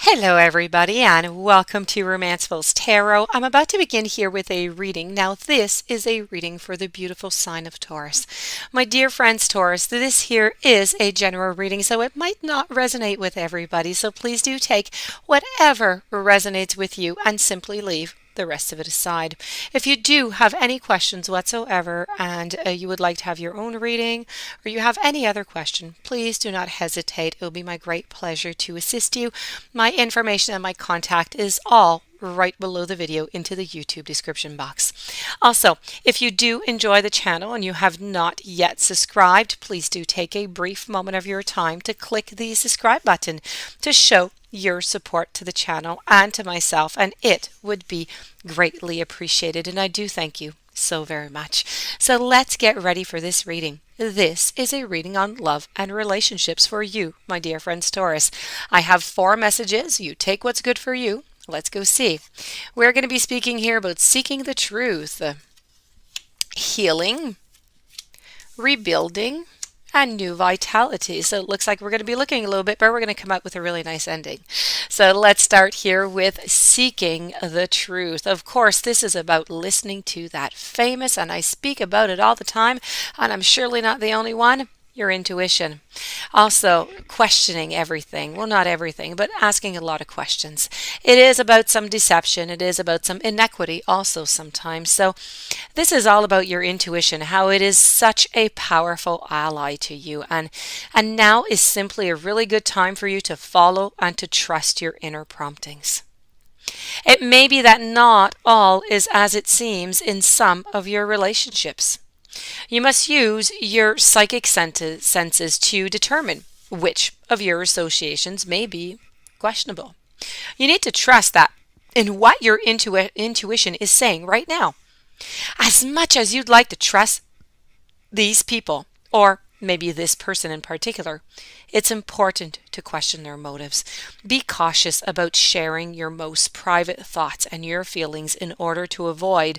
Hello everybody and welcome to Romancefull's Tarot. I'm about to begin here with a reading. Now this is a reading for the beautiful sign of Taurus. My dear friends Taurus, this here is a general reading, so it might not resonate with everybody, so please do take whatever resonates with you and simply leave the rest of it aside. If you do have any questions whatsoever and you would like to have your own reading or you have any other question, please do not hesitate. It will be my great pleasure to assist you. My information and my contact is all right below the video into the YouTube description box. Also, if you do enjoy the channel and you have not yet subscribed, please do take a brief moment of your time to click the subscribe button to show your support to the channel and to myself, and it would be greatly appreciated, and I do thank you so very much. So let's get ready for this reading. This is a reading on love and relationships for you, my dear friends Taurus. I have 4 messages. You take what's good for you. Let's go see. We're going to be speaking here about seeking the truth, healing, rebuilding, and new vitality. So it looks like we're going to be looking a little bit, but we're going to come up with a really nice ending. So let's start here with seeking the truth. Of course, this is about listening to that famous, and I speak about it all the time, and I'm surely not the only one, your intuition. Also, questioning everything. Well, not everything, but asking a lot of questions. It is about some deception. It is about some inequity also sometimes. So this is all about your intuition, how it is such a powerful ally to you. And now is simply a really good time for you to follow and to trust your inner promptings. It may be that not all is as it seems in some of your relationships. You must use your psychic senses to determine which of your associations may be questionable. You need to trust that in what your intuition is saying right now. As much as you'd like to trust these people, or maybe this person in particular, it's important to question their motives. Be cautious about sharing your most private thoughts and your feelings in order to avoid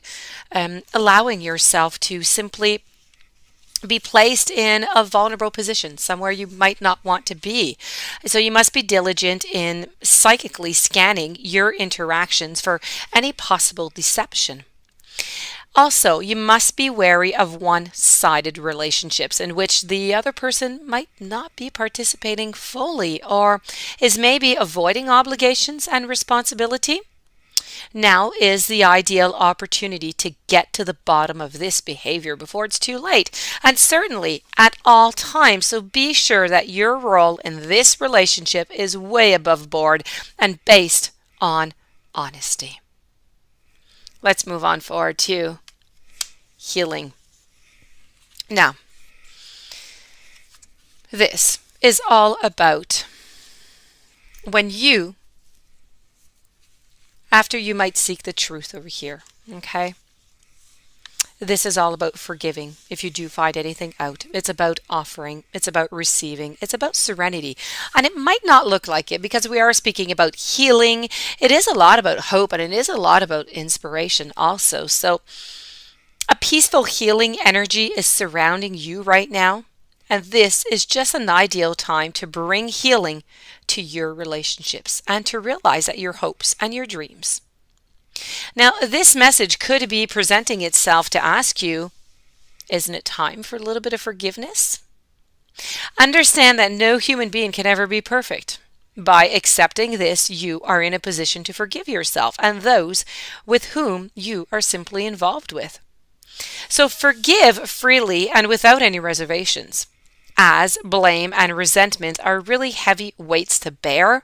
allowing yourself to simply be placed in a vulnerable position, somewhere you might not want to be. So you must be diligent in psychically scanning your interactions for any possible deception. Also, you must be wary of one-sided relationships in which the other person might not be participating fully or is maybe avoiding obligations and responsibility. Now is the ideal opportunity to get to the bottom of this behavior before it's too late, and certainly at all times. So be sure that your role in this relationship is way above board and based on honesty. Let's move on forward to healing. Now, this is all about when you, after you might seek the truth over here, okay? This is all about forgiving if you do find anything out. It's about offering. It's about receiving. It's about serenity. And it might not look like it because we are speaking about healing. It is a lot about hope, and it is a lot about inspiration also. So a peaceful healing energy is surrounding you right now, and this is just an ideal time to bring healing to your relationships and to realize that your hopes and your dreams. Now, this message could be presenting itself to ask you, isn't it time for a little bit of forgiveness? Understand that no human being can ever be perfect. By accepting this, you are in a position to forgive yourself and those with whom you are simply involved with. So forgive freely and without any reservations, as blame and resentment are really heavy weights to bear.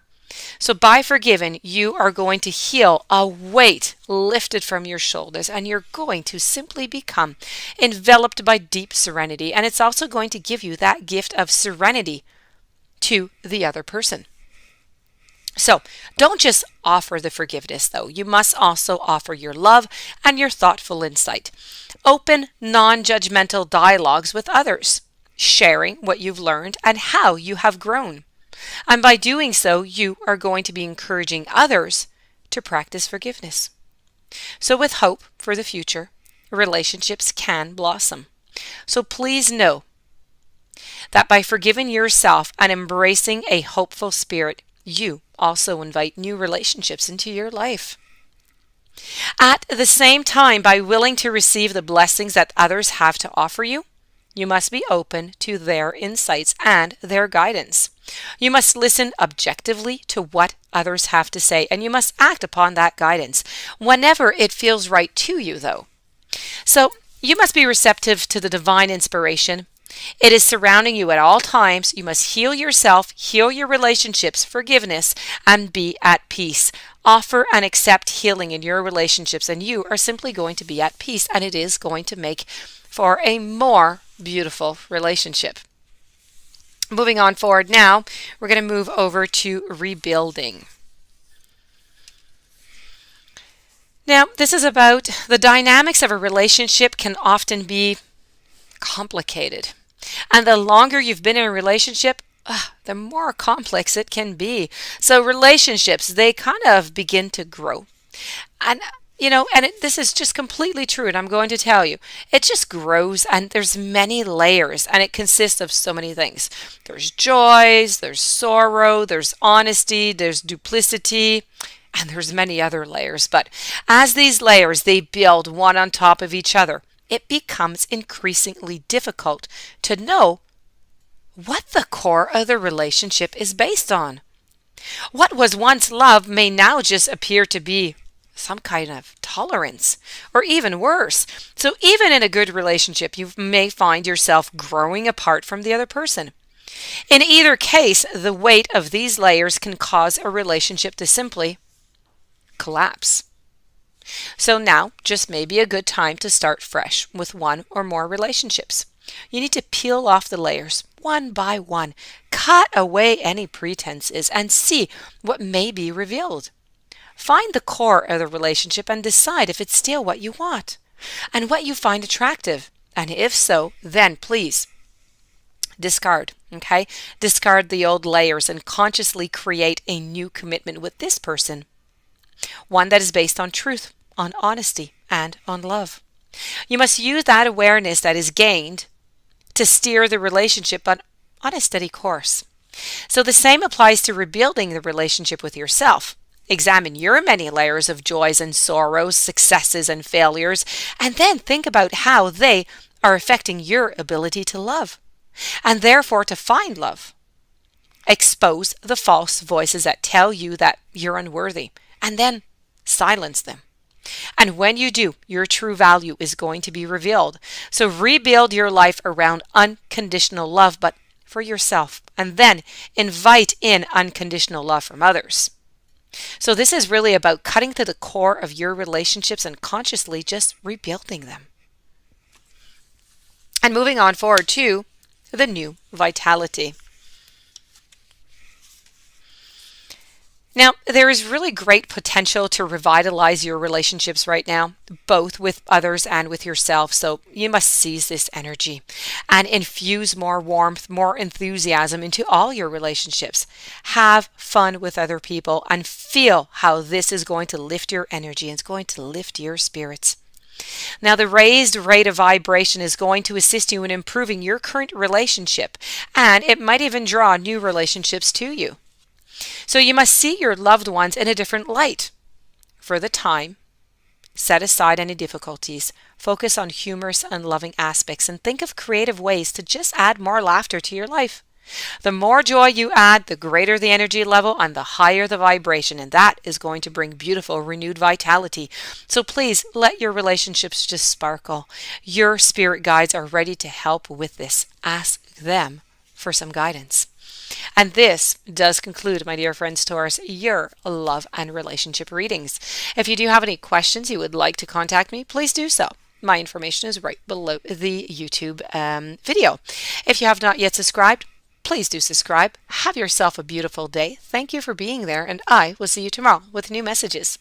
So by forgiving, you are going to heal a weight lifted from your shoulders, and you're going to simply become enveloped by deep serenity. And it's also going to give you that gift of serenity to the other person. So don't just offer the forgiveness, though. You must also offer your love and your thoughtful insight. Open, non-judgmental dialogues with others, sharing what you've learned and how you have grown. And by doing so, you are going to be encouraging others to practice forgiveness. So with hope for the future, relationships can blossom. So please know that by forgiving yourself and embracing a hopeful spirit, you also invite new relationships into your life. At the same time, by willing to receive the blessings that others have to offer you, you must be open to their insights and their guidance. You must listen objectively to what others have to say, and you must act upon that guidance whenever it feels right to you, though. So you must be receptive to the divine inspiration. It is surrounding you at all times. You must heal yourself, heal your relationships, forgiveness, and be at peace. Offer and accept healing in your relationships, and you are simply going to be at peace, and it is going to make for a more beautiful relationship. Moving on forward now, we're going to move over to rebuilding. Now, this is about the dynamics of a relationship can often be complicated. And the longer you've been in a relationship, the more complex it can be. So relationships, they kind of begin to grow. And this is just completely true, and I'm going to tell you, it just grows, and there's many layers, and it consists of so many things. There's joys, there's sorrow, there's honesty, there's duplicity, and there's many other layers. But as these layers, they build one on top of each other, it becomes increasingly difficult to know what the core of the relationship is based on. What was once love may now just appear to be some kind of tolerance, or even worse. So even in a good relationship, you may find yourself growing apart from the other person. In either case, the weight of these layers can cause a relationship to simply collapse. So now just may be a good time to start fresh with one or more relationships. You need to peel off the layers one by one, cut away any pretenses, and see what may be revealed. Find the core of the relationship and decide if it's still what you want and what you find attractive. And if so, then please discard, okay? Discard the old layers and consciously create a new commitment with this person. One that is based on truth, on honesty, and on love. You must use that awareness that is gained to steer the relationship on a steady course. So the same applies to rebuilding the relationship with yourself. Examine your many layers of joys and sorrows, successes and failures, and then think about how they are affecting your ability to love, and therefore to find love. Expose the false voices that tell you that you're unworthy, and then silence them. And when you do, your true value is going to be revealed. So rebuild your life around unconditional love, but for yourself, and then invite in unconditional love from others. So this is really about cutting to the core of your relationships and consciously just rebuilding them. And moving on forward to the new vitality. Now, there is really great potential to revitalize your relationships right now, both with others and with yourself. So you must seize this energy and infuse more warmth, more enthusiasm into all your relationships. Have fun with other people and feel how this is going to lift your energy and it's going to lift your spirits. Now, the raised rate of vibration is going to assist you in improving your current relationship, and it might even draw new relationships to you. So you must see your loved ones in a different light. For the time, set aside any difficulties, focus on humorous and loving aspects, and think of creative ways to just add more laughter to your life. The more joy you add, the greater the energy level and the higher the vibration, and that is going to bring beautiful, renewed vitality. So please let your relationships just sparkle. Your spirit guides are ready to help with this. Ask them for some guidance. And this does conclude, my dear friends Taurus, your love and relationship readings. If you do have any questions you would like to contact me, please do so. My information is right below the YouTube video. If you have not yet subscribed, please do subscribe. Have yourself a beautiful day. Thank you for being there, and I will see you tomorrow with new messages.